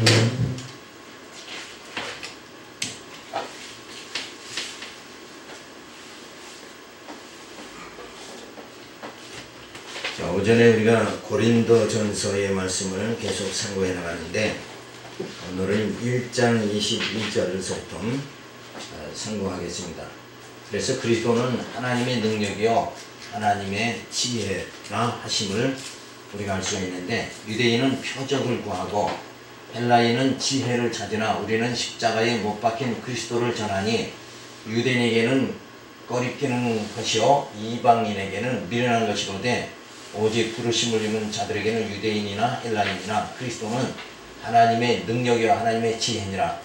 자, 오전에 우리가 고린도전서의 말씀을 계속 상고해 나가는데 오늘은 1장 21절부터 상고하겠습니다. 그래서 그리스도는 하나님의 능력이요 하나님의 지혜라 하심을 우리가 알 수가 있는데, 유대인은 표적을 구하고 헬라인은 지혜를 찾으나 우리는 십자가에 못 박힌 그리스도를 전하니 유대인에게는 꺼리끼는 것이요 이방인에게는 미련한 것이로되 오직 부르심을 입은 자들에게는 유대인이나 헬라인이나 그리스도는 하나님의 능력이요 하나님의 지혜니라.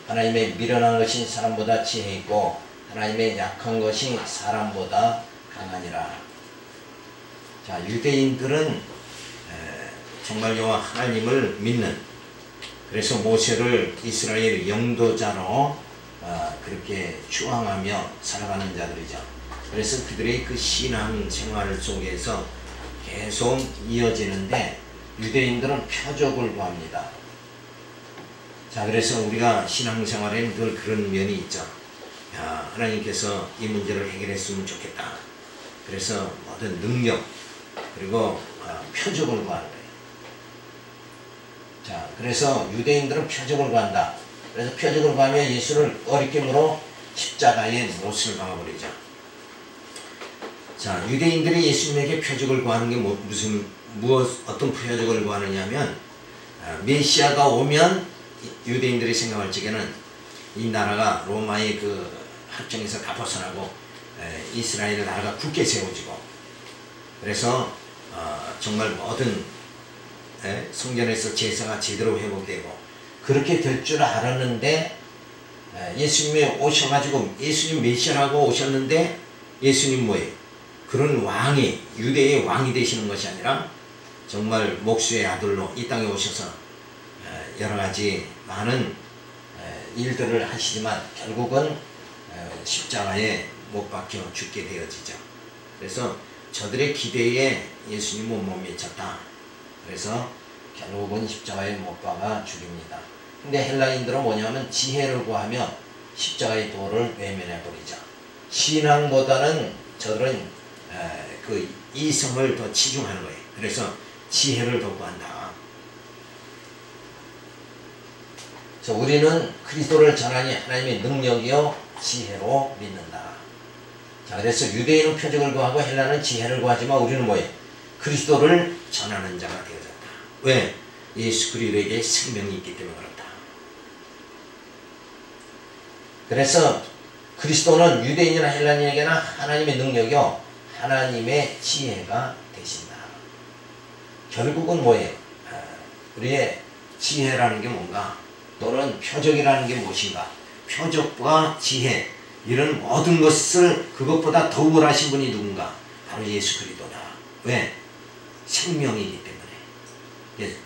하나님의 미련한 것이 사람보다 지혜 있고 하나님의 약한 것이 사람보다 강하니라. 자, 유대인들은 정말 여호와 하나님을 믿는, 그래서 모세를 이스라엘 영도자로 그렇게 추앙하며 살아가는 자들이죠. 그래서 그들의 그 신앙 생활 속에서 계속 이어지는데 유대인들은 표적을 구합니다. 자, 그래서 우리가 신앙생활에는 늘 그런 면이 있죠. 야, 하나님께서 이 문제를 해결했으면 좋겠다. 그래서 모든 능력 그리고 표적을 구하는 거예요. 자, 그래서 유대인들은 표적을 구한다. 그래서 표적을 구하며 예수를 어리낌으로 십자가에 못을 박아버리죠. 자, 유대인들이 예수님에게 표적을 구하는 게 어떤 표적을 구하느냐면, 메시아가 오면 유대인들이 생각할 적에는 이 나라가 로마의 그 합정에서 다 벗어나고 이스라엘 나라가 굳게 세워지고, 그래서 정말 모든 성전에서 제사가 제대로 회복되고 그렇게 될 줄 알았는데, 예수님이 오셔가지고 예수님 메시아라고 오셨는데 예수님 뭐예요? 그런 왕이, 유대의 왕이 되시는 것이 아니라 정말 목수의 아들로 이 땅에 오셔서 여러가지 많은 일들을 하시지만 결국은 십자가에 못 박혀 죽게 되어지죠. 그래서 저들의 기대에 예수님은 못 미쳤다. 그래서 결국은 십자가에 못 박아 죽입니다. 근데 헬라인들은 뭐냐면 지혜를 구하며 십자가의 도를 외면해버리죠. 신앙보다는 저들은 그 이성을 더 치중하는 거예요. 그래서 지혜를 더 구한다. 그래서 우리는 그리스도를 전하니 하나님의 능력이요 지혜로 믿는다. 자, 그래서 유대인은 표적을 구하고 헬라는 지혜를 구하지만 우리는 뭐예요? 그리스도를 전하는 자가 되어졌다. 왜? 예수 그리스도에게 생명이 있기 때문에 그렇다. 그래서 그리스도는 유대인이나 헬라인에게나 하나님의 능력이요 하나님의 지혜가 되신다. 결국은 뭐예요? 우리의 지혜라는 게 뭔가, 또는 표적이라는 게 무엇인가? 표적과 지혜, 이런 모든 것을 그것보다 더 우월하신 분이 누군가? 바로 예수 그리스도다. 왜? 생명이기 때문에.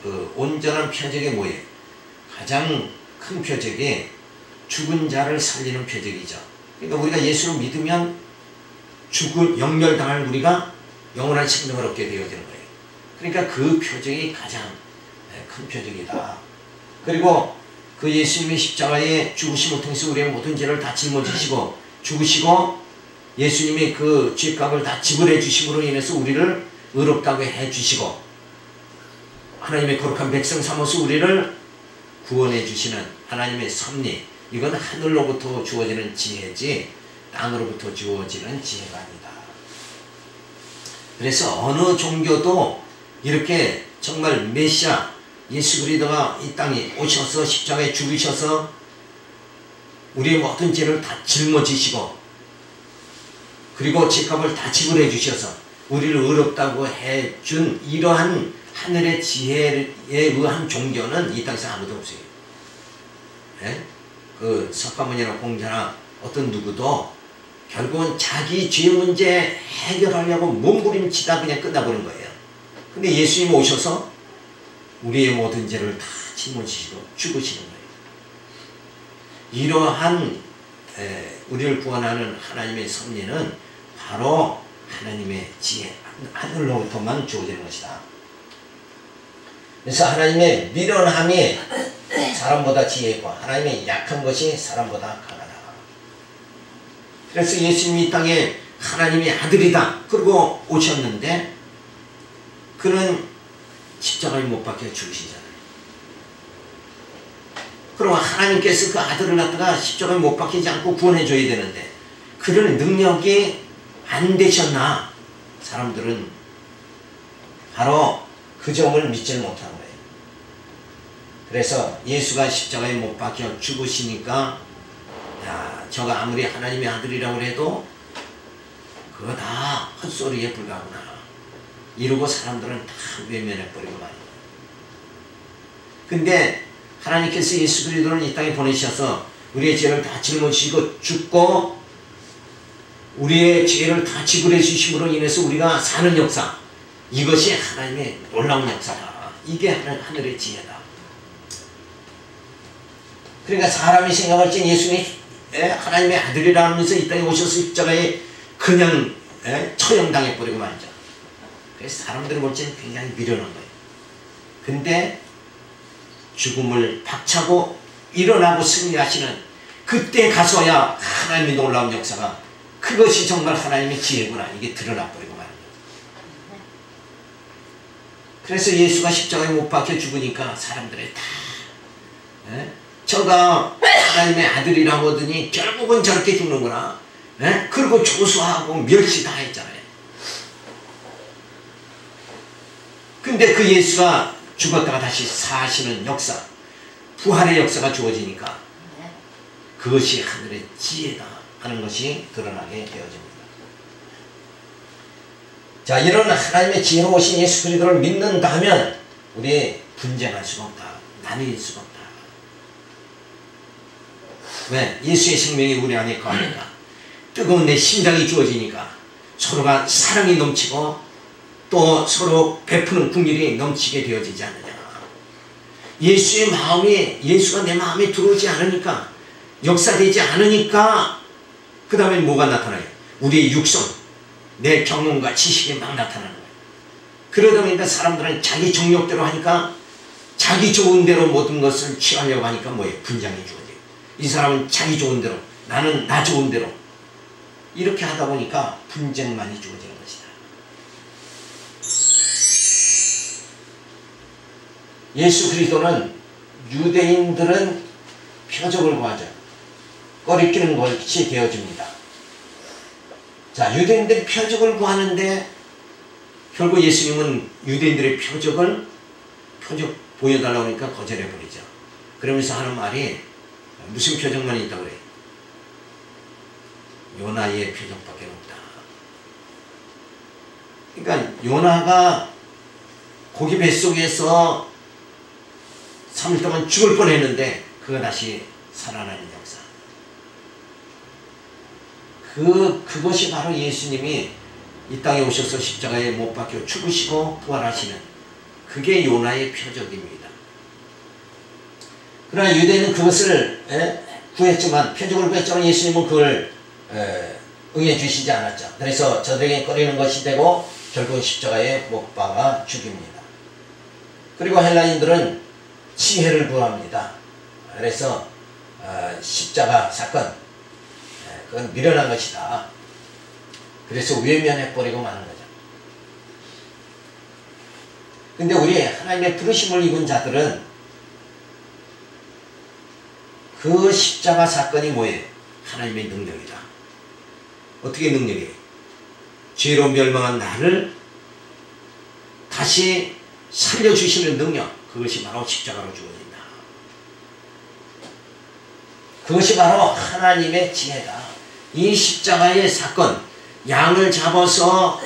그 온전한 표적이 뭐예요? 가장 큰 표적이 죽은 자를 살리는 표적이죠. 그러니까 우리가 예수를 믿으면 영멸당할 우리가 영원한 생명을 얻게 되어지는 거예요. 그러니까 그 표적이 가장 큰 표적이다. 그리고 그 예수님의 십자가의 죽으심을 통해서 우리의 모든 죄를 다 짊어지시고 죽으시고 예수님의 그 죄값을 다 지불해 주심으로 인해서 우리를 의롭다고 해 주시고 하나님의 거룩한 백성 삼아서 우리를 구원해 주시는 하나님의 섭리, 이건 하늘로부터 주어지는 지혜지 땅으로부터 주어지는 지혜가 아니다. 그래서 어느 종교도 이렇게 정말 메시아 예수 그리스도가 이 땅에 오셔서 십자가에 죽으셔서 우리의 모든 죄를 다 짊어지시고 그리고 죄값을 다 지불해 주셔서 우리를 의롭다고 해준 이러한 하늘의 지혜에 의한 종교는 이 땅에서 아무도 없어요. 예? 그 석가모니나 공자나 어떤 누구도 결국은 자기 죄 문제 해결하려고 몸부림치다 그냥 끝나버린 거예요. 근데 예수님 오셔서 우리의 모든 죄를 다 짊어지시고 죽으시는 거예요. 이러한 우리를 구원하는 하나님의 섭리는 바로 하나님의 지혜, 하늘로부터만 주어지는 것이다. 그래서 하나님의 미련함이 사람보다 지혜 있고 하나님의 약한 것이 사람보다 강하다. 그래서 예수님이 이 땅에 하나님의 아들이다 그러고 오셨는데 그는 십자가에 못 박혀 죽으시잖아요. 그럼 하나님께서 그 아들을 갖다가 십자가에 못 박히지 않고 구원해 줘야 되는데 그런 능력이 안 되셨나? 사람들은 바로 그 점을 믿지를 못한 거예요. 그래서 예수가 십자가에 못 박혀 죽으시니까 야, 저가 아무리 하나님의 아들이라고 해도 그거 다 헛소리에 불과하구나 이러고 사람들은 다 외면해버리고 말이에요. 근데 하나님께서 예수 그리스도를 이 땅에 보내셔서 우리의 죄를 다 짊어지시고 죽고 우리의 죄를 다 지불해 주심으로 인해서 우리가 사는 역사, 이것이 하나님의 놀라운 역사다. 이게 하늘의 지혜다. 그러니까 사람이 생각할 때 예수님이 하나님의 아들이라 하면서 이 땅에 오셔서 십자가에 그냥 처형당해버리고 말이죠. 그래서 사람들이 볼 때는 굉장히 미련한 거예요. 근데 죽음을 박차고 일어나고 승리하시는 그때 가서야 하나님의 놀라운 역사가, 그것이 정말 하나님의 지혜구나, 이게 드러나버리고 말이에요. 그래서 예수가 십자가에 못 박혀 죽으니까 사람들이 다 저가 하나님의 아들이라고 하더니 결국은 저렇게 죽는구나, 그리고 조소하고 멸시 다 했잖아요. 근데 그 예수가 죽었다가 다시 사시는 역사, 부활의 역사가 주어지니까 그것이 하늘의 지혜다 하는 것이 드러나게 되어집니다. 자, 이런 하나님의 지혜로우신 예수 그리스도를 믿는다면 우리 분쟁할 수가 없다, 나뉠 수가 없다. 왜? 예수의 생명이 우리 안에 거하니까, 뜨거운 내 심장이 주어지니까 서로가 사랑이 넘치고 또 서로 베푸는 궁일이 넘치게 되어지지 않느냐. 예수의 마음이, 예수가 내 마음에 들어오지 않으니까, 역사되지 않으니까 그 다음에 뭐가 나타나요? 우리의 육성, 내 경험과 지식이 막 나타나는 거예요. 그러다 보니까 사람들은 자기 정욕대로 하니까, 자기 좋은 대로 모든 것을 취하려고 하니까 뭐예요? 분쟁이 주어져요. 이 사람은 자기 좋은 대로, 나는 나 좋은 대로, 이렇게 하다 보니까 분쟁만이 주어지는 것이다. 예수 그리스도는 유대인들은 표적을 구하죠. 꺼리끼는 것이 되어집니다. 자, 유대인들이 표적을 구하는데 결국 예수님은 유대인들의 표적 보여달라고 하니까 거절해버리죠. 그러면서 하는 말이 무슨 표적만 있다고 그래요? 요나의 표적밖에 없다. 그러니까 요나가 고기 뱃속에서 3일 동안 죽을 뻔했는데 그가 다시 살아나는 역사. 그것이 바로 예수님이 이 땅에 오셔서 십자가에 못 박혀 죽으시고 부활하시는, 그게 요나의 표적입니다. 그러나 유대인은 그것을 구했지만, 표적을 구했지만 예수님은 그걸 응해 주시지 않았죠. 그래서 저들에게 꺼리는 것이 되고 결국 십자가에 못 박아 죽입니다. 그리고 헬라인들은 지혜를 구합니다. 그래서 십자가 사건, 그건 미련한 것이다. 그래서 외면해버리고 마는 거죠. 근데 우리 하나님의 부르심을 입은 자들은 그 십자가 사건이 뭐예요? 하나님의 능력이다. 어떻게 능력이에요? 죄로 멸망한 나를 다시 살려주시는 능력, 그것이 바로 십자가로 주어진다. 그것이 바로 하나님의 지혜다. 이 십자가의 사건, 양을 잡아서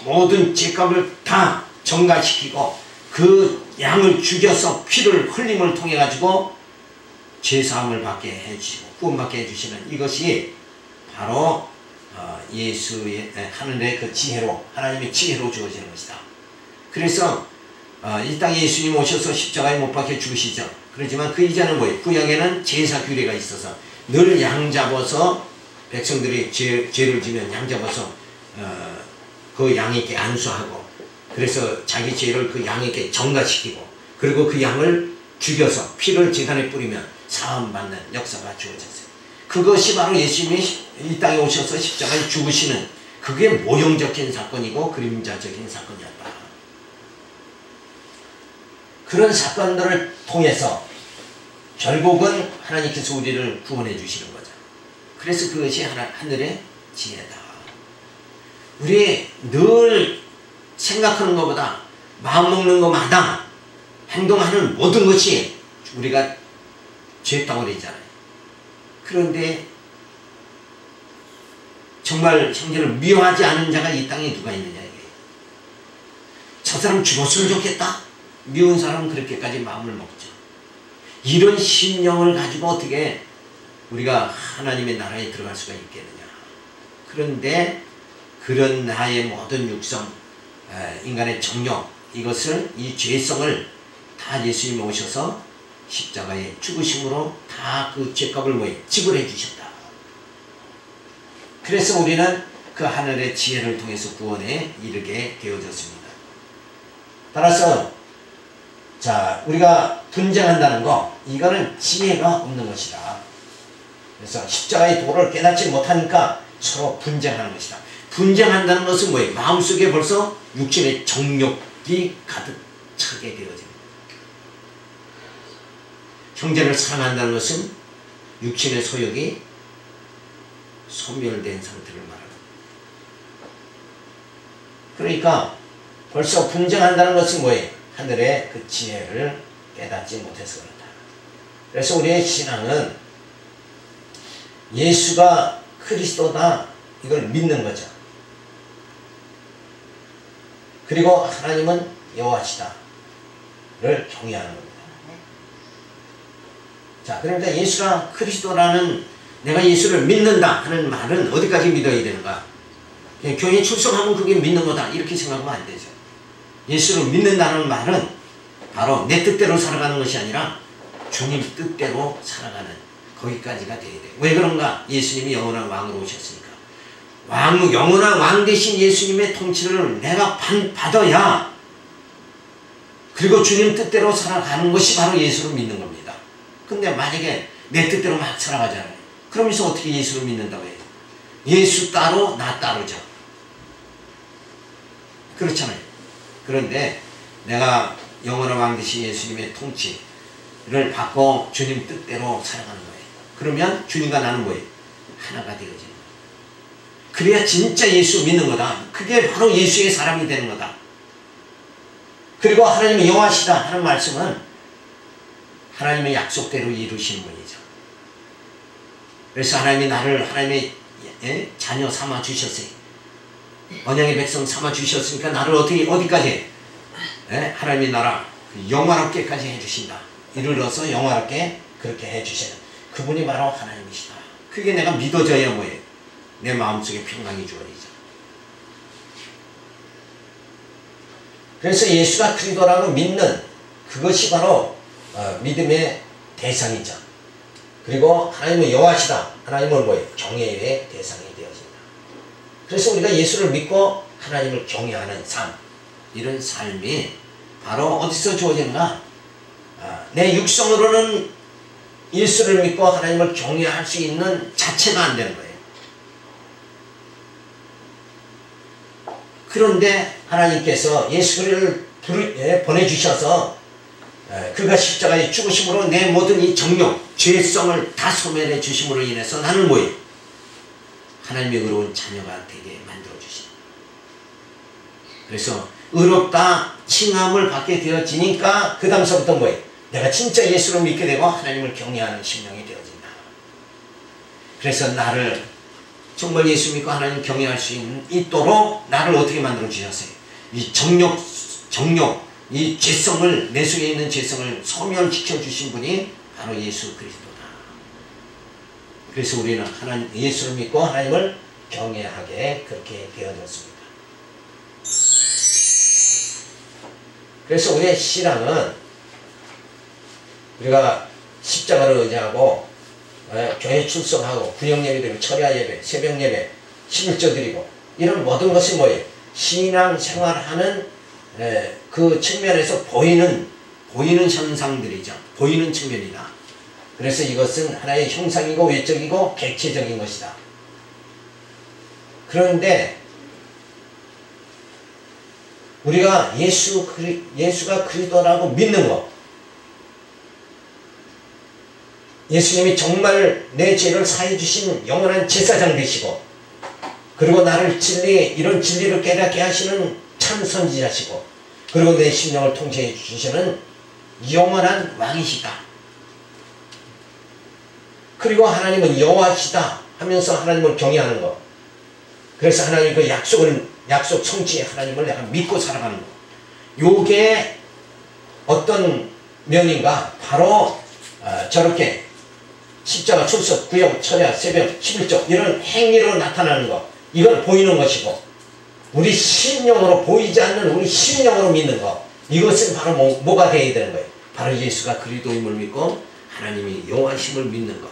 모든 죄값을 다 정갈시키고 그 양을 죽여서 피를 흘림을 통해 가지고 죄사함을 받게 해주시고 구원받게 해주시는, 이것이 바로 예수의 하늘의 그 지혜로, 하나님의 지혜로 주어지는 것이다. 그래서 이 땅에 예수님 오셔서 십자가에 못 박혀 죽으시죠. 그렇지만 그 이전은 뭐예요? 구약에는 제사 규례가 있어서 늘 양 잡아서 백성들이 죄를 지면 양 잡아서 그 양에게 안수하고, 그래서 자기 죄를 그 양에게 전가시키고 그리고 그 양을 죽여서 피를 제단에 뿌리면 사함받는 역사가 주어졌어요. 그것이 바로 예수님이 이 땅에 오셔서 십자가에 죽으시는 그게 모형적인 사건이고 그림자적인 사건이었다. 그런 사건들을 통해서 결국은 하나님께서 우리를 구원해 주시는 거죠. 그래서 그것이 하늘의 지혜다. 우리 늘 생각하는 것보다 마음먹는 것마다 행동하는 모든 것이 우리가 죄 덩어리잖아요. 그런데 정말 형제를 미워하지 않은 자가 이 땅에 누가 있느냐 이게. 저 사람 죽었으면 좋겠다. 미운 사람은 그렇게까지 마음을 먹죠. 이런 심령을 가지고 어떻게 우리가 하나님의 나라에 들어갈 수가 있겠느냐. 그런데 그런 나의 모든 육성, 인간의 정욕, 이것을 이 죄성을 다 예수님이 오셔서 십자가에 죽으심으로 다 그 죄값을 지불해 주셨다. 그래서 우리는 그 하늘의 지혜를 통해서 구원에 이르게 되어졌습니다. 따라서 자, 우리가 분쟁한다는 거, 이거는 지혜가 없는 것이다. 그래서 십자가의 도를 깨닫지 못하니까 서로 분쟁하는 것이다. 분쟁한다는 것은 뭐예요? 마음속에 벌써 육신의 정욕이 가득 차게 되어집니다. 형제를 사랑한다는 것은 육신의 소욕이 소멸된 상태를 말합니다. 그러니까 벌써 분쟁한다는 것은 뭐예요? 하늘의 그 지혜를 깨닫지 못해서 그렇다. 그래서 우리의 신앙은 예수가 그리스도다 이걸 믿는 거죠. 그리고 하나님은 여호와시다를 경외하는 겁니다. 자, 그러니까 예수가 그리스도라는, 내가 예수를 믿는다 하는 말은 어디까지 믿어야 되는가? 그냥 교회에 출석하면 그게 믿는 거다 이렇게 생각하면 안 되죠. 예수를 믿는다는 말은 바로 내 뜻대로 살아가는 것이 아니라 주님 뜻대로 살아가는 거기까지가 돼야 돼요. 왜 그런가? 예수님이 영원한 왕으로 오셨으니까. 영원한 왕 되신 예수님의 통치를 내가 받아야, 그리고 주님 뜻대로 살아가는 것이 바로 예수를 믿는 겁니다. 근데 만약에 내 뜻대로 막 살아가잖아요. 그러면서 어떻게 예수를 믿는다고 해요? 예수 따로 나 따로죠. 그렇잖아요. 그런데 내가 영원한 왕 되신 예수님의 통치를 받고 주님 뜻대로 살아가는 거예요. 그러면 주님과 나는 뭐예요? 하나가 되어지는 거예요. 그래야 진짜 예수 믿는 거다. 그게 바로 예수의 사람이 되는 거다. 그리고 하나님이 여호와시다 하는 말씀은 하나님의 약속대로 이루시는 분이죠. 그래서 하나님이 나를 하나님의 자녀 삼아 주셨어요. 언약의 백성 삼아 주셨으니까 나를 어디까지 하나님의 나라 영화롭게까지 해주신다. 이르러서 영화롭게 그렇게 해주시는 그분이 바로 하나님이시다. 그게 내가 믿어져야 뭐예요? 내 마음속에 평강이 주어지죠. 그래서 예수가 그리스도라고 믿는 그것이 바로 믿음의 대상이죠. 그리고 하나님은 여호와시다. 하나님은 뭐예요? 경외의 대상이 되어진다. 그래서 우리가 예수를 믿고 하나님을 경외하는 삶, 이런 삶이 바로 어디서 주어지는가? 내 육성으로는 예수를 믿고 하나님을 경외할 수 있는 자체가 안 되는 거예요. 그런데 하나님께서 예수를 보내주셔서 그가 십자가에 죽으심으로 내 모든 이 정욕, 죄성을 다 소멸해 주심으로 인해서 나는 뭐예요? 하나님의 의로운 자녀가 되게 만들어주신. 그래서 의롭다 칭함을 받게 되어지니까 그 다음서부터 뭐예요? 내가 진짜 예수를 믿게 되고 하나님을 경외하는 심령이 되어진다. 그래서 나를 정말 예수 믿고 하나님 경외할 수 있도록 나를 어떻게 만들어 주셨어요? 이 정욕, 이 죄성을, 내 속에 있는 죄성을 소멸시켜 주신 분이 바로 예수 그리스도다. 그래서 우리는 예수를 믿고 하나님을 경외하게 그렇게 되어졌습니다. 그래서 우리의 신앙은 우리가 십자가를 의지하고 교회 출석하고 구역예배 드리고 철야 예배, 새벽 예배, 11조 드리고 이런 모든 것이 뭐예요? 신앙생활하는 그 측면에서 보이는 보이는 현상들이죠. 보이는 측면이다. 그래서 이것은 하나의 형상이고 외적이고 객체적인 것이다. 그런데 우리가 예수가 그리스도라고 믿는 것, 예수님이 정말 내 죄를 사해 주신 영원한 제사장 되시고, 그리고 나를 이런 진리를 깨닫게 하시는 참 선지자시고, 그리고 내 심령을 통제해 주시는 영원한 왕이시다. 그리고 하나님은 여호와시다 하면서 하나님을 경외하는 것. 그래서 하나님 그 약속 성취의 하나님을 내가 믿고 살아가는 것. 요게 어떤 면인가? 바로 저렇게 십자가, 출석, 구역, 철야, 새벽, 11조 이런 행위로 나타나는 것. 이건 보이는 것이고, 우리 심령으로, 보이지 않는 우리 심령으로 믿는 것. 이것은 바로 뭐가 되어야 되는 거예요? 바로 예수가 그리스도임을 믿고 하나님이 여호와심을 믿는 것.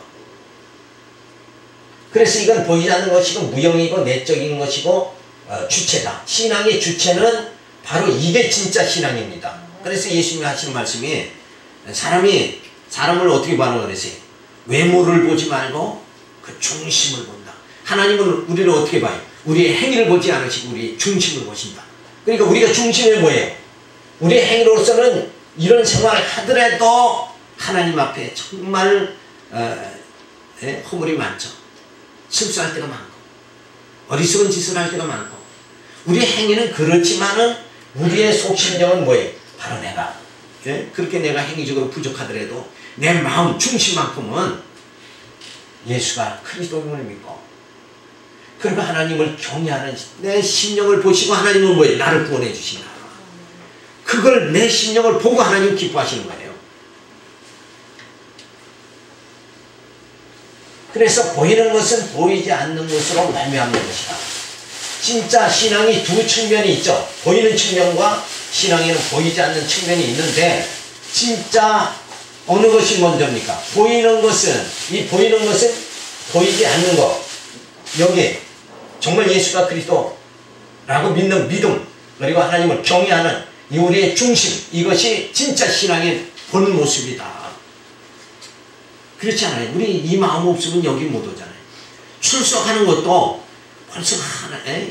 그래서 이건 보이지 않는 것이고 무형이고 내적인 것이고 주체다. 신앙의 주체는 바로 이게 진짜 신앙입니다. 그래서 예수님이 하시는 말씀이 사람을 어떻게 보는 거랬어요? 외모를 보지 말고 그 중심을 본다. 하나님은 우리를 어떻게 봐요? 우리의 행위를 보지 않으시고 우리의 중심을 보신다. 그러니까 우리가 중심이 뭐예요? 우리의 행위로서는 이런 생활을 하더라도 하나님 앞에 정말 허물이 많죠. 실수할 때가 많고 어리석은 짓을 할 때가 많고, 우리의 행위는 그렇지만은 우리의 속심령은 뭐예요? 바로 내가 그렇게 내가 행위적으로 부족하더라도 내 마음 중심만큼은 예수가 그리스도임을 믿고, 그리고 하나님을 경외하는 내 심령을 보시고 하나님은 뭐예요? 나를 구원해 주신다. 그걸 내 심령을 보고 하나님 기뻐하시는 거예요. 그래서 보이는 것은 보이지 않는 것으로 말미암는 것이다. 진짜 신앙이 두 측면이 있죠. 보이는 측면과 신앙에는 보이지 않는 측면이 있는데, 진짜 어느 것이 먼저입니까? 보이는 것은 보이지 않는 것. 여기 정말 예수가 그리스도라고 믿는 믿음, 그리고 하나님을 경외하는 이 우리의 중심, 이것이 진짜 신앙의 본 모습이다. 그렇지 않아요? 우리 이 마음 없으면 여기 못 오잖아요. 출석하는 것도 벌써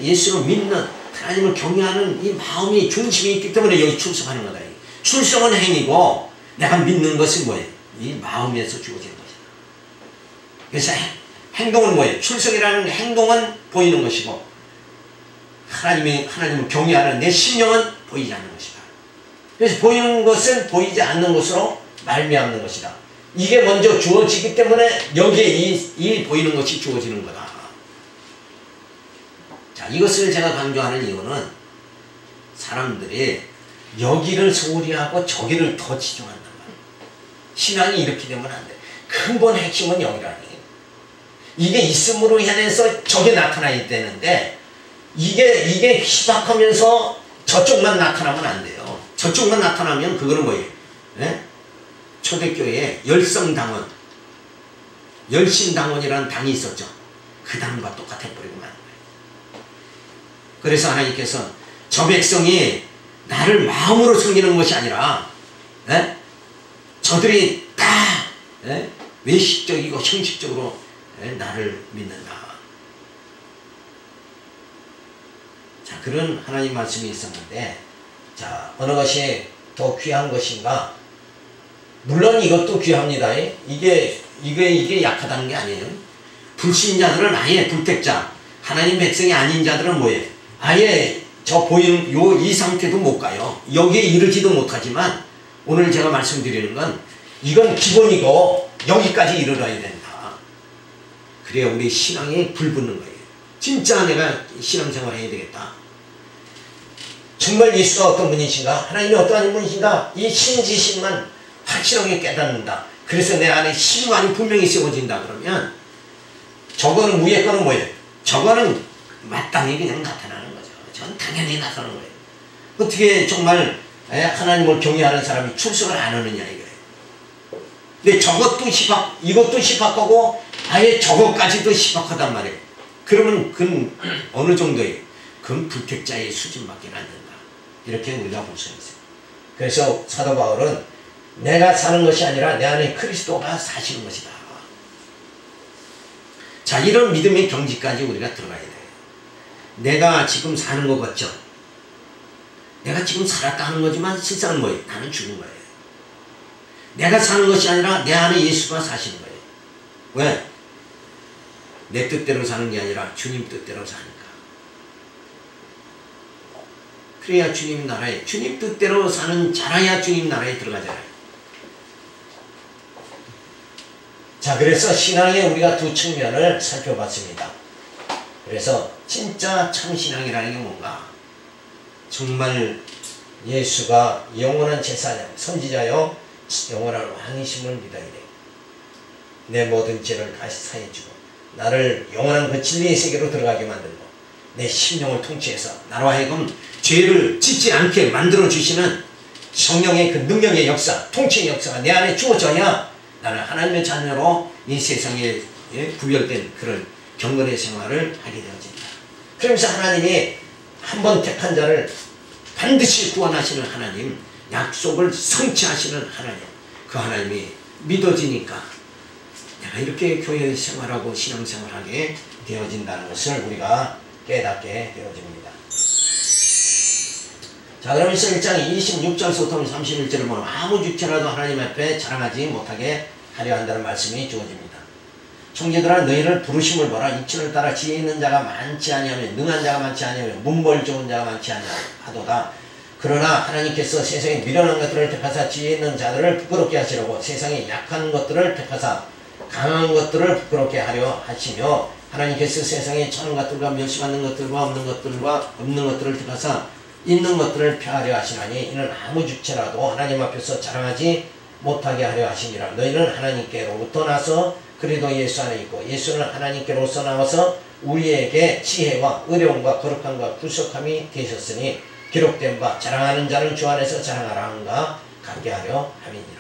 예수를 믿는, 하나님을 경외하는 이 마음이 중심이 있기 때문에 여기 출석하는 거다. 출석은 행위고 내가 믿는 것은 뭐예요? 이 마음에서 주어지는 것이다. 그래서 행동은 뭐예요? 출석이라는 행동은 보이는 것이고, 하나님을 경외하는 내 심령은 보이지 않는 것이다. 그래서 보이는 것은 보이지 않는 것으로 말미암는 것이다. 이게 먼저 주어지기 때문에 여기에 이 보이는 것이 주어지는 거다. 자, 이것을 제가 강조하는 이유는 사람들이 여기를 소홀히 하고 저기를 더 치중한단 말이에요. 신앙이 이렇게 되면 안 돼. 근본 핵심은 여기라니. 이게 있음으로 인해서 저게 나타나야 되는데, 이게 희박하면서 저쪽만 나타나면 안 돼요. 저쪽만 나타나면 그거는 뭐예요? 네? 초대교회에 열성당원, 열심당원이라는 당이 있었죠. 그 당과 똑같아 버리고 마는 거예요. 그래서 하나님께서 저 백성이 나를 마음으로 섬기는 것이 아니라 저들이 다 외식적이고 형식적으로 나를 믿는다. 자, 그런 하나님 말씀이 있었는데, 자, 어느 것이 더 귀한 것인가? 물론 이것도 귀합니다. 이게 약하다는 게 아니에요. 불신자들은 아예 불택자, 하나님 백성이 아닌 자들은 뭐예요? 아예 저 보이는 이 상태도 못 가요. 여기에 이르지도 못하지만, 오늘 제가 말씀드리는 건 이건 기본이고 여기까지 이르러야 된다. 그래야 우리 신앙에 불 붙는 거예요. 진짜 내가 신앙생활 해야 되겠다. 정말 예수가 어떤 분이신가? 하나님이 어떠한 분이신가? 이 신지심만 확실하게 깨닫는다. 그래서 내 안에 신관이 분명히 세워진다 그러면, 저거는 위에 거는 뭐예요? 저거는 마땅히 그냥 나타나는 거죠. 전 당연히 나타나는 거예요. 어떻게 정말 하나님을 경외하는 사람이 출석을 안 하느냐 이거예요. 근데 저것도 이것도 희박하고 아예 저것까지도 희박하단 말이에요. 그러면 그건 어느 정도예요? 그건 불택자의 수준밖에 안 된다. 이렇게 우리가 볼 수 있어요. 그래서 사도 바울은 내가 사는 것이 아니라 내 안에 그리스도가 사시는 것이다. 자, 이런 믿음의 경지까지 우리가 들어가야 돼요. 내가 지금 사는 것 같죠? 내가 지금 살았다 하는 거지만 실상은 뭐예요? 나는 죽은 거예요. 내가 사는 것이 아니라 내 안에 예수가 사시는 거예요. 왜? 내 뜻대로 사는 게 아니라 주님 뜻대로 사니까. 그래야 주님 나라에, 주님 뜻대로 사는 자라야 주님 나라에 들어가잖아요. 자, 그래서 신앙에 우리가 두 측면을 살펴봤습니다. 그래서 진짜 참신앙이라는 게 뭔가? 정말 예수가 영원한 제사장, 선지자요 영원한 왕이심을 믿어야 돼. 내 모든 죄를 다시 사해주고 나를 영원한 그 진리의 세계로 들어가게 만들고 내 심령을 통치해서 나로 하여금 죄를 짓지 않게 만들어주시는 성령의 그 능력의 역사, 통치의 역사가 내 안에 주어져야 나는 하나님의 자녀로 이 세상에 구별된 그런 경건의 생활을 하게 되어진다. 그러면서 하나님이 한번 택한 자를 반드시 구원하시는 하나님, 약속을 성취하시는 하나님, 그 하나님이 믿어지니까 내가 이렇게 교회 생활하고 신앙생활하게 되어진다는 것을 우리가 깨닫게 되어집니다. 자, 그러면서 1장 26절부터 31절을 보면 아무 육체라도 하나님 앞에 자랑하지 못하게 하려 한다는 말씀이 주어집니다. 형제들아, 너희를 부르심을 보라. 육체를 따라 지혜 있는 자가 많지 아니하며 능한 자가 많지 아니하며 문벌 좋은 자가 많지 아니하도다. 그러나 하나님께서 세상에 미련한 것들을 택하사 지혜 있는 자들을 부끄럽게 하시려고 세상에 약한 것들을 택하사 강한 것들을 부끄럽게 하려 하시며 하나님께서 세상에 천한 것들과 멸시받는 것들과 없는 것들을 택하사 있는 것들을 펴하려 하시나니 이는 아무 주체라도 하나님 앞에서 자랑하지 못하게 하려 하시니라. 너희는 하나님께로부터 나서 그리스도 예수 안에 있고 예수는 하나님께로서 나와서 우리에게 지혜와 의로움과 거룩함과 구속함이 되셨으니 기록된 바 자랑하는 자는 주 안에서 자랑하라 함과 같게 하려 함이니라.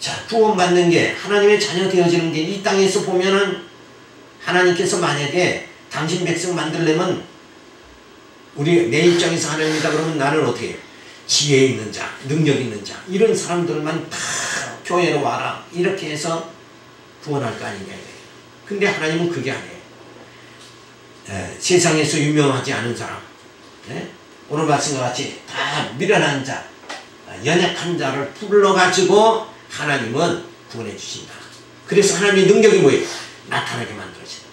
자, 구원받는 게 하나님의 자녀 되어지는 게 이 땅에서 보면은 하나님께서 만약에 당신 백성 만들려면 우리 내 입장에서 하나님이다 그러면 나는 어떻게 해요? 지혜 있는 자, 능력 있는 자 이런 사람들만 다 교회로 와라 이렇게 해서 구원할 거 아니냐. 근데 하나님은 그게 아니에요. 세상에서 유명하지 않은 사람, 오늘 말씀과 같이 다 미련한 자, 연약한 자를 불러가지고 하나님은 구원해 주신다. 그래서 하나님의 능력이 뭐예요? 나타나게 만들어진다.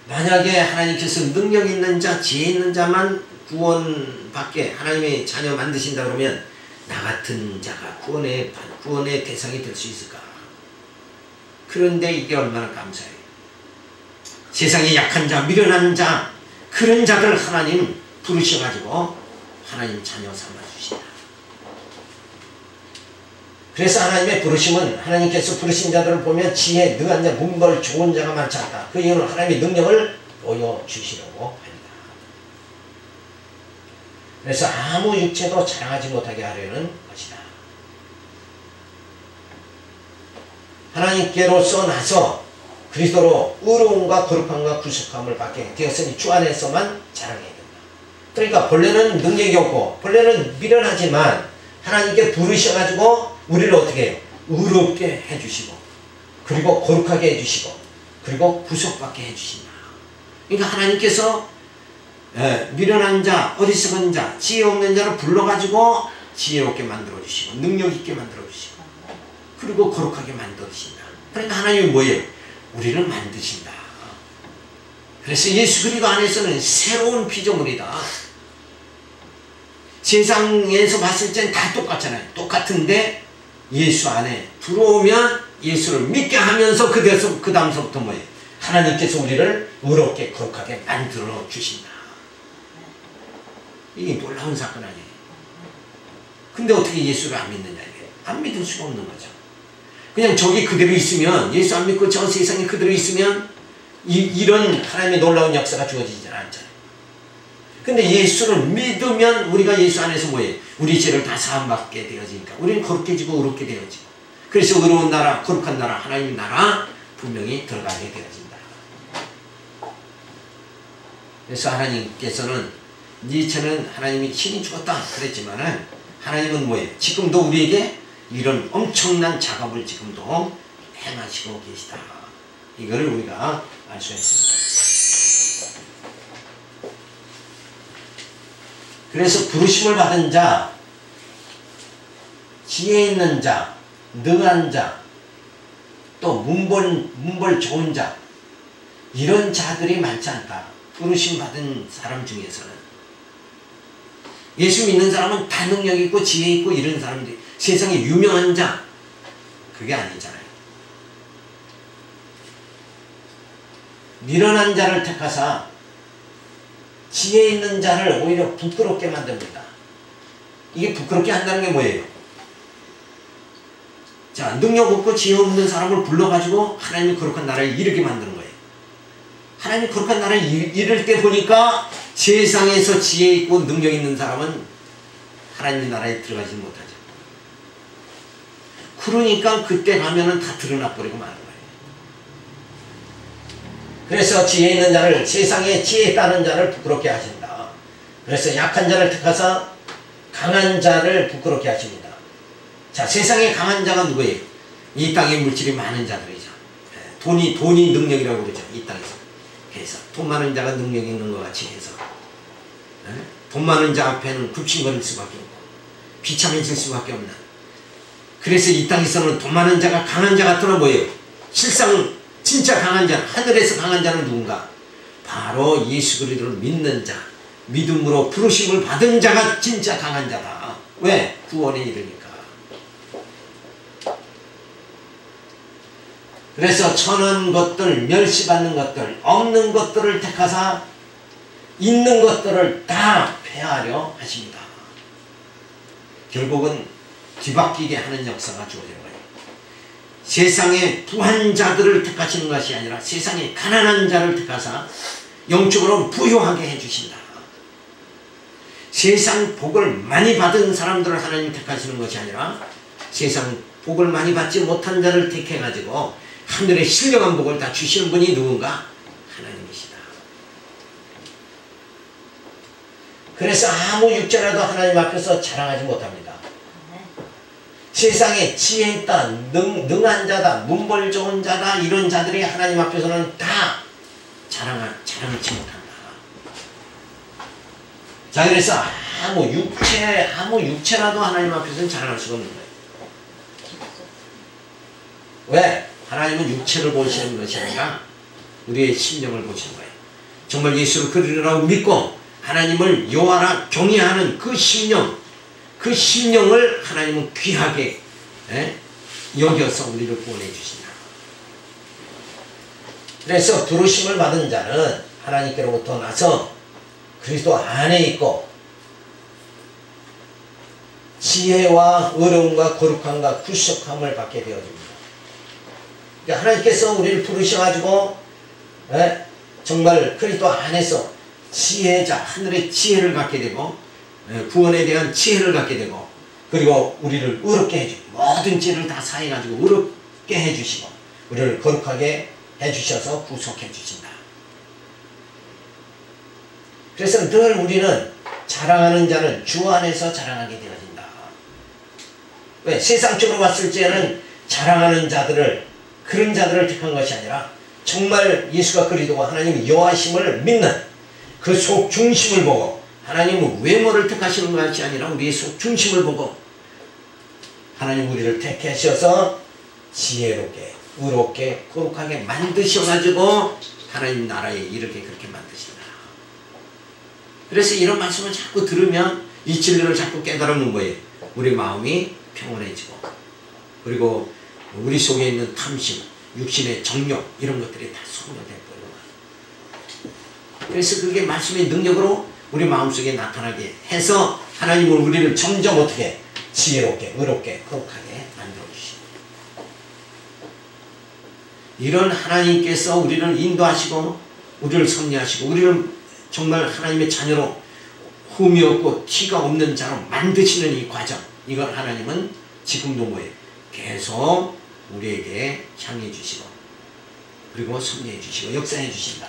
만약에 하나님께서 능력 있는 자, 지혜 있는 자만 구원받게 하나님의 자녀 만드신다 그러면 나 같은 자가 구원의 대상이 될 수 있을까? 그런데 이게 얼마나 감사해요. 세상에 약한 자, 미련한 자 그런 자들 하나님 부르셔가지고 하나님 자녀 삼아주신다. 그래서 하나님의 부르심은 하나님께서 부르신 자들을 보면 지혜, 능한 자, 문벌 좋은 자가 많지 않다. 그 이유는 하나님의 능력을 보여주시려고 합니다. 그래서 아무 육체도 자랑하지 못하게 하려는 것이다. 하나님께로서 나서 그리스도로 의로움과 거룩함과 구속함을 받게 되었으니 주 안에서만 자랑해야 된다. 그러니까 본래는 능력이 없고 본래는 미련하지만 하나님께 부르셔가지고 우리를 어떻게 해요? 의롭게 해주시고 그리고 거룩하게 해주시고 그리고 구속받게 해주신다. 그러니까 하나님께서 미련한 자, 어리석은 자, 지혜 없는 자를 불러가지고 지혜롭게 만들어주시고 능력있게 만들어주시고 그리고 거룩하게 만들어주신다. 그러니까 하나님이 뭐예요? 우리를 만드신다. 그래서 예수 그리스도 안에서는 새로운 피조물이다. 세상에서 봤을 땐 다 똑같잖아요. 똑같은데 예수 안에 들어오면 예수를 믿게 하면서 그 다음서부터 뭐예요? 하나님께서 우리를 의롭게 거룩하게 만들어 주신다. 이게 놀라운 사건 아니에요. 근데 어떻게 예수를 안 믿느냐 이게. 안 믿을 수가 없는 거죠. 그냥 저기 그대로 있으면 예수 안 믿고 저 세상에 그대로 있으면 이런 하나님의 놀라운 역사가 주어지지 않잖아요. 근데 예수를 믿으면 우리가 예수 안에서 뭐예요? 우리 죄를 다 사함받게 되어지니까 우리는 거룩해지고 의롭게 되어지고 그래서 의로운 나라, 거룩한 나라, 하나님의 나라 분명히 들어가게 되어진다. 그래서 하나님께서는 니체는 하나님이 신이 죽었다 그랬지만은 하나님은 뭐예요? 지금도 우리에게 이런 엄청난 작업을 지금도 행하시고 계시다. 이거를 우리가 알 수 있습니다. 그래서 부르심을 받은 자, 지혜 있는 자, 능한 자, 또 문벌 좋은 자, 이런 자들이 많지 않다. 부르심 받은 사람 중에서는. 예수 믿는 사람은 다 능력 있고 지혜 있고 이런 사람들이 세상에 유명한 자, 그게 아니잖아요. 미련한 자를 택하사 지혜 있는 자를 오히려 부끄럽게 만듭니다. 이게 부끄럽게 한다는 게 뭐예요? 자, 능력 없고 지혜 없는 사람을 불러가지고 하나님이 거룩한 나라를 이르게 만드는 거예요. 하나님이 거룩한 나라를 이룰 때 보니까 세상에서 지혜 있고 능력 있는 사람은 하나님 나라에 들어가지 못하죠. 그러니까 그때 가면은 다 드러나 버리고 마는 거예요. 그래서 지혜 있는 자를, 세상에 지혜 있다는 자를 부끄럽게 하신다. 그래서 약한 자를 택하사 강한 자를 부끄럽게 하십니다. 자, 세상에 강한 자가 누구예요? 이 땅에 물질이 많은 자들이죠. 돈이 능력이라고 그러죠. 이 땅에서. 그래서 돈 많은 자가 능력이 있는 것 같이 해서 돈 많은 자 앞에는 굽신거릴 수밖에 없고 비참해질 수밖에 없는. 그래서 이 땅에서는 돈 많은 자가 강한 자 같으나 뭐예요? 실상 진짜 강한 자, 하늘에서 강한 자는 누군가? 바로 예수 그리스도를 믿는 자, 믿음으로 부르심을 받은 자가 진짜 강한 자다. 왜? 구원에 이르니까. 그래서 천한 것들, 멸시받는 것들, 없는 것들을 택하사 있는 것들을 다 폐하려 하십니다. 결국은 뒤바뀌게 하는 역사가 주어진 거예요. 세상의 부한 자들을 택하시는 것이 아니라 세상에 가난한 자를 택하사 영적으로 부유하게 해주신다. 세상 복을 많이 받은 사람들을 하나님 택하시는 것이 아니라 세상 복을 많이 받지 못한 자를 택해가지고 하늘의 신령한 복을 다 주시는 분이 누군가? 하나님이시다. 그래서 아무 육체라도 하나님 앞에서 자랑하지 못합니다. 세상에 지혜 있다, 능한 자다, 문벌 좋은 자다, 이런 자들이 하나님 앞에서는 다 자랑하지 못한다. 자, 그래서 아무 육체라도 하나님 앞에서는 자랑할 수가 없는 거예요. 왜? 하나님은 육체를 보시는 것이 아니라 우리의 심령을 보시는 거예요. 정말 예수를 그리라고 믿고 하나님을 여호와라 경외하는 그 심령, 그 심령을 하나님은 귀하게 여겨서 우리를 구원해 주신다. 그래서 부르심을 받은 자는 하나님께로부터 나서 그리스도 안에 있고 지혜와 의로움과 거룩함과 구속함을 받게 되어집니다. 그러니까 하나님께서 우리를 부르셔가지고 정말 그리스도 안에서 지혜자, 하늘의 지혜를 갖게 되고 구원에 대한 지혜를 갖게 되고 그리고 우리를 의롭게 해주고 모든 죄를 다 사해가지고 의롭게 해주시고 우리를 거룩하게 해주셔서 구속해 주신다. 그래서 늘 우리는 자랑하는 자는 주 안에서 자랑하게 되어진다. 왜? 세상적으로 봤을 때는 자랑하는 자들을, 그런 자들을 택한 것이 아니라 정말 예수가 그리스도가 하나님의 여호와심을 믿는 그 속 중심을 보고 하나님은 외모를 택하시는 것이 아니라 우리의 속 중심을 보고 하나님 우리를 택하셔서 지혜롭게, 의롭게, 거룩하게 만드셔가지고 하나님 나라에 이렇게 그렇게 만드신다. 그래서 이런 말씀을 자꾸 들으면 이 진리를 자꾸 깨달으면 뭐예요? 우리 마음이 평온해지고 그리고 우리 속에 있는 탐심, 육신의 정욕 이런 것들이 다 소멸돼버려요. 그래서 그게 말씀의 능력으로 우리 마음속에 나타나게 해서 하나님은 우리를 점점 어떻게 지혜롭게, 의롭게, 거룩하게 만들어주십니다. 이런 하나님께서 우리를 인도하시고 우리를 섭리하시고 우리를 정말 하나님의 자녀로 흠이 없고 티가 없는 자로 만드시는 이 과정, 이걸 하나님은 지금도 뭐예요? 계속 우리에게 향해 주시고 그리고 섭리해 주시고 역사해 주신다.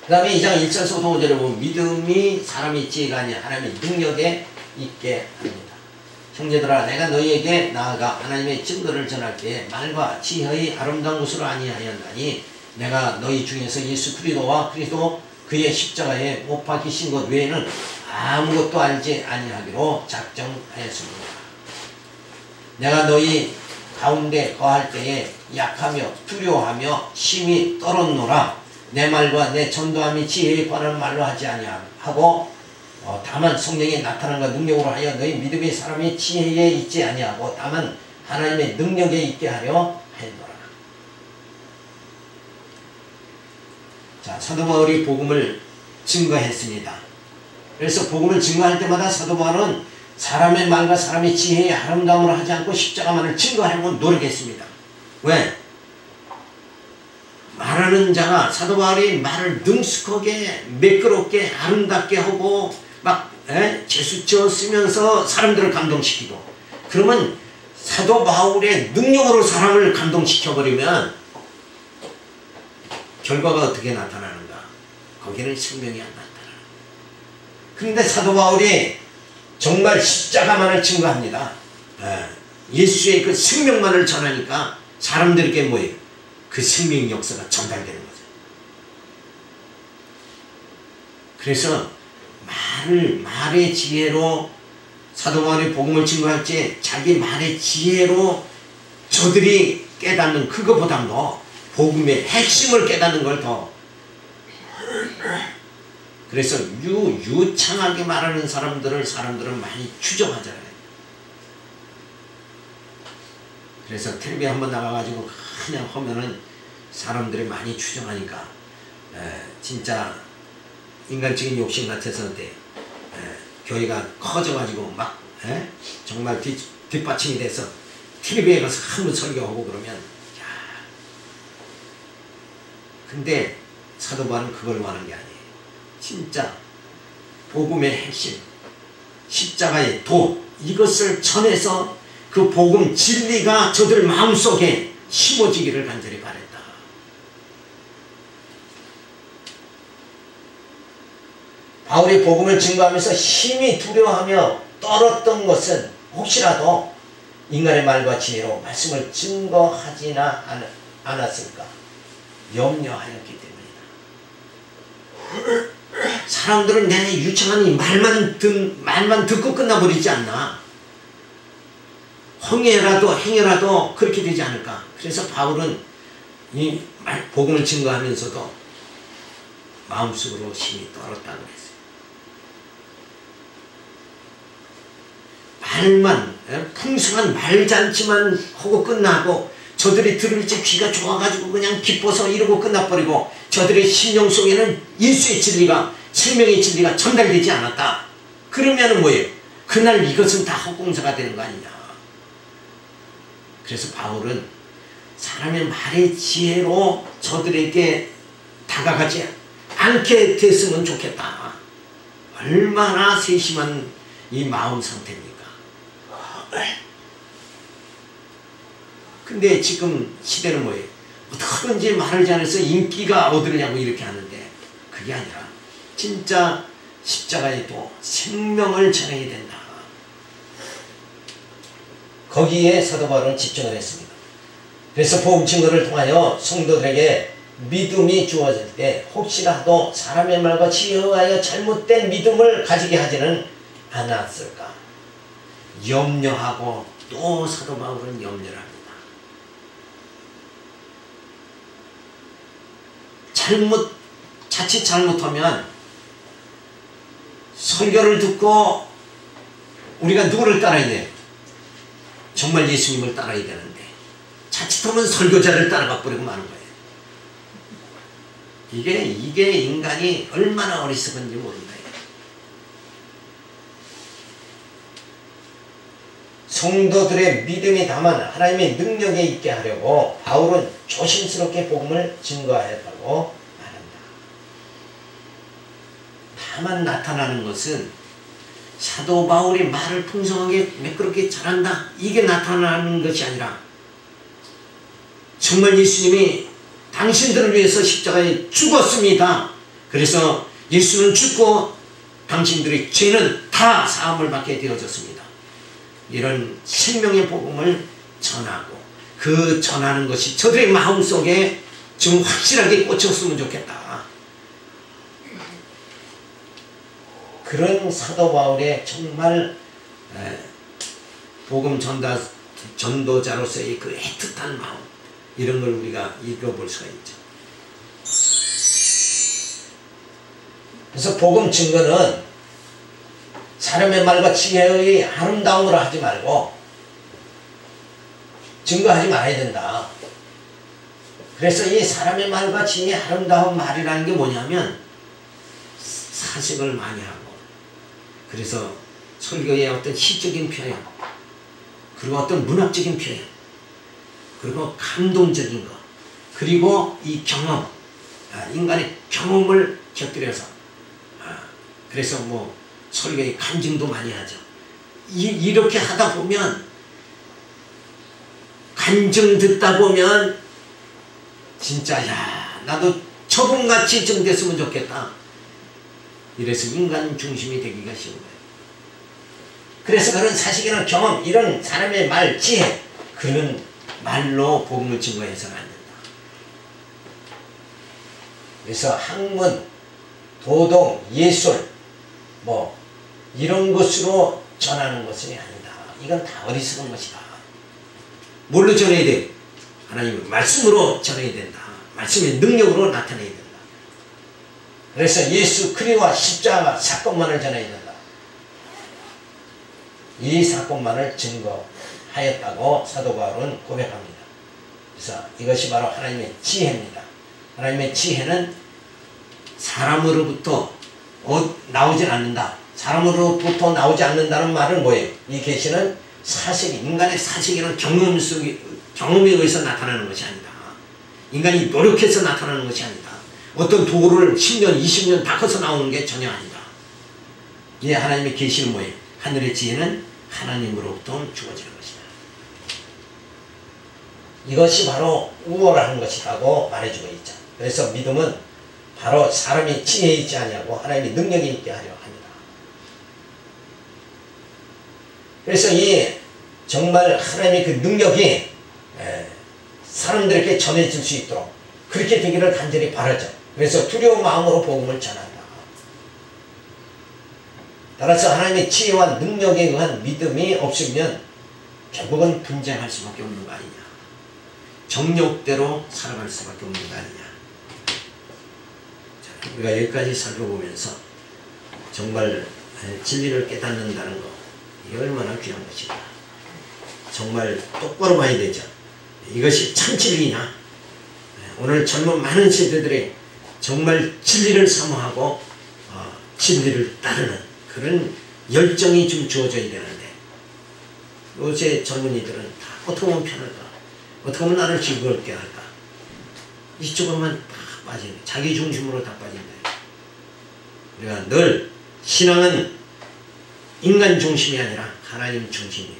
그 다음에 2장 1절에서부터 5절에 보면 믿음이 사람의 지혜가 아니라 하나님의 능력에 있게 합니다. 형제들아 내가 너희에게 나아가 하나님의 증거를 전할 때에 말과 지혜의 아름다운 것으로 아니하였나니 내가 너희 중에서 예수 그리스도와 그리스도 그의 십자가에 못 박히신 것 외에는 아무것도 알지 아니하기로 작정하였습니다. 내가 너희 가운데 거할 때에 약하며 두려워하며 심히 떨었노라. 내 말과 내 전도함이 지혜에 관한 말로 하지 아니하고 다만 성령이 나타난과 능력으로 하여 너희 믿음이 사람의 지혜에 있지 아니하고 다만 하나님의 능력에 있게 하려 하였노라. 자, 사도 바울이 복음을 증거했습니다. 그래서 복음을 증거할 때마다 사도 바울은 사람의 말과 사람의 지혜의 아름다움으로 하지 않고 십자가만을 증거하려고 노력했습니다. 왜? 말하는 자가 사도 바울이 말을 능숙하게 매끄럽게 아름답게 하고 막 제수처 쓰면서 사람들을 감동시키고 그러면 사도 바울의 능력으로 사람을 감동시켜버리면 결과가 어떻게 나타나는가? 거기는 생명이 안 나타나는. 그런데 사도 바울이 정말 십자가만을 증거합니다. 예수의 그 생명만을 전하니까 사람들에게 뭐예요? 그 생명 역사가 전달되는 거죠. 그래서 말의 지혜로 사도 바울이 복음을 증거할 때 자기 말의 지혜로 저들이 깨닫는 그거보다도 복음의 핵심을 깨닫는 걸 더 그래서 유창하게 말하는 사람들은 많이 추정하잖아요. 그래서 텔레비에 한번 나가가지고 그냥 하면은 사람들이 많이 추정하니까 진짜 인간적인 욕심 같아서 교회가 커져가지고 막 정말 뒷받침이 돼서 텔레비에 가서 한번 설교하고 그러면 야. 근데 사도 바울은 그걸 말하는 게 아니에요. 진짜 복음의 핵심 십자가의 도 이것을 전해서 그 복음 진리가 저들 마음속에 심어지기를 간절히 바랬다. 바울이 복음을 증거하면서 심히 두려워하며 떨었던 것은 혹시라도 인간의 말과 지혜로 말씀을 증거하지나 않았을까 염려하였기 때문이다. 사람들은 내 유창한 이 말만 듣고 끝나버리지 않나. 행여라도 그렇게 되지 않을까. 그래서 바울은 이 복음을 증거하면서도 마음속으로 심히 떨었다고 했어요. 말만 풍성한 말잔치만 하고 끝나고 저들이 들을 때 귀가 좋아가지고 그냥 기뻐서 이러고 끝나버리고 저들의 심령 속에는 예수의 진리가 생명의 진리가 전달되지 않았다. 그러면 뭐예요? 그날 이것은 다 헛공사가 되는 거 아니냐. 그래서 바울은 사람의 말의 지혜로 저들에게 다가가지 않게 됐으면 좋겠다. 얼마나 세심한 이 마음 상태입니까? 근데 지금 시대는 뭐예요? 어떻게든지 말을 잘해서 인기가 얻으려고 이렇게 하는데 그게 아니라 진짜 십자가에 또 생명을 전해야 된다. 거기에 사도 바울은 집중을 했습니다. 그래서 복음 증거를 통하여 성도들에게 믿음이 주어질 때 혹시라도 사람의 말과 지혜에 의하여 잘못된 믿음을 가지게 하지는 않았을까 염려하고 또 사도 바울은 염려를 합니다. 자칫 잘못하면 설교를 듣고 우리가 누구를 따라야 돼요? 정말 예수님을 따라야 되는데 자칫하면 설교자를 따라가 버리고 마는 거예요. 이게 인간이 얼마나 어리석은지 모른다. 성도들의 믿음이 다만 하나님의 능력에 있게 하려고 바울은 조심스럽게 복음을 증거하였다고 말한다. 다만 나타나는 것은 사도 바울이 말을 풍성하게 매끄럽게 잘한다 이게 나타나는 것이 아니라 정말 예수님이 당신들을 위해서 십자가에 죽었습니다. 그래서 예수는 죽고 당신들의 죄는 다 사함을 받게 되어졌습니다. 이런 생명의 복음을 전하고 그 전하는 것이 저들의 마음속에 좀 확실하게 꽂혔으면 좋겠다. 그런 사도 바울의 정말 복음 전도자로서의 그 애틋한 마음, 이런 걸 우리가 읽어볼 수가 있죠. 그래서 복음 증거는 사람의 말과 지혜의 아름다움으로 하지 말고 증거하지 말아야 된다. 그래서 이 사람의 말과 지혜의 아름다운 말이라는 게 뭐냐면 사색을 많이 하고, 그래서 설교의 어떤 시적인 표현, 그리고 어떤 문학적인 표현, 그리고 감동적인 것, 그리고 이 경험, 인간의 경험을 곁들여서, 그래서 뭐 설교의 간증도 많이 하죠. 이렇게 하다 보면, 간증 듣다 보면 진짜 야 나도 저분같이 좀 됐으면 좋겠다. 이래서 인간 중심이 되기가 쉬운 거예요. 그래서 그런 사실이나 경험, 이런 사람의 말, 지혜, 그런 말로 복음을 증거해서는 안 된다. 그래서 학문, 도덕, 예술, 뭐 이런 것으로 전하는 것은 아니다. 이건 다 어리석은 것이다. 뭘로 전해야 돼? 하나님의 말씀으로 전해야 된다. 말씀의 능력으로 나타내야 된다. 그래서 예수 그리스도와 십자가 사건만을 전해야 된다. 이 사건만을 증거하였다고 사도 바울은 고백합니다. 그래서 이것이 바로 하나님의 지혜입니다. 하나님의 지혜는 사람으로부터 나오질 않는다. 사람으로부터 나오지 않는다는 말은 뭐예요? 이 계시는 사실, 인간의 사실이란 경험에 의해서 나타나는 것이 아니다. 인간이 노력해서 나타나는 것이 아니다. 어떤 도구를 10년, 20년 닦아서 나오는 게 전혀 아니다. 이 하나님의 계시는 뭐예요? 하늘의 지혜는 하나님으로부터 주어지는 것이다. 이것이 바로 우월한 것이라고 말해주고 있죠. 그래서 믿음은 바로 사람이 지혜에 있지 아니하고 하나님의 능력이 있게 하려 합니다. 그래서 이 정말 하나님의 그 능력이 사람들에게 전해질 수 있도록 그렇게 되기를 간절히 바라죠. 그래서 두려운 마음으로 복음을 전한다. 따라서 하나님의 지혜와 능력에 의한 믿음이 없으면 결국은 분쟁할 수밖에 없는 거 아니냐. 정욕대로 살아갈 수밖에 없는 거 아니냐. 자, 우리가 여기까지 살펴보면서 정말 진리를 깨닫는다는 거, 이게 얼마나 귀한 것인가. 정말 똑바로 봐야 되죠. 이것이 참 진리냐. 오늘 젊은 많은 세대들이 정말 진리를 사모하고 진리를 따르는 그런 열정이 좀 주어져야 되는데, 요새 젊은이들은 다 어떻게 보면 편할까, 어떻게 하면 나를 즐겁게 할까, 이쪽으로만 다 빠지네. 자기 중심으로 다 빠진다. 우리가 늘 신앙은 인간 중심이 아니라 하나님 중심입니다.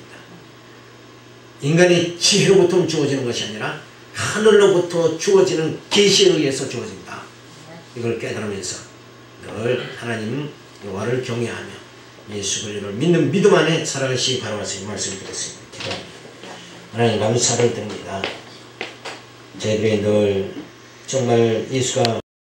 인간의 지혜로부터 주어지는 것이 아니라 하늘로부터 주어지는 계시에 의해서 주어진다. 이걸 깨달으면서 늘 하나님 여호와를 경외하며 예수 그리스도를 믿는 믿음 안에 살아가시기 바라와서 이 말씀을 드렸습니다. 기도합니다. 하나님 감사를 드립니다. 저희들이 늘 정말 예수가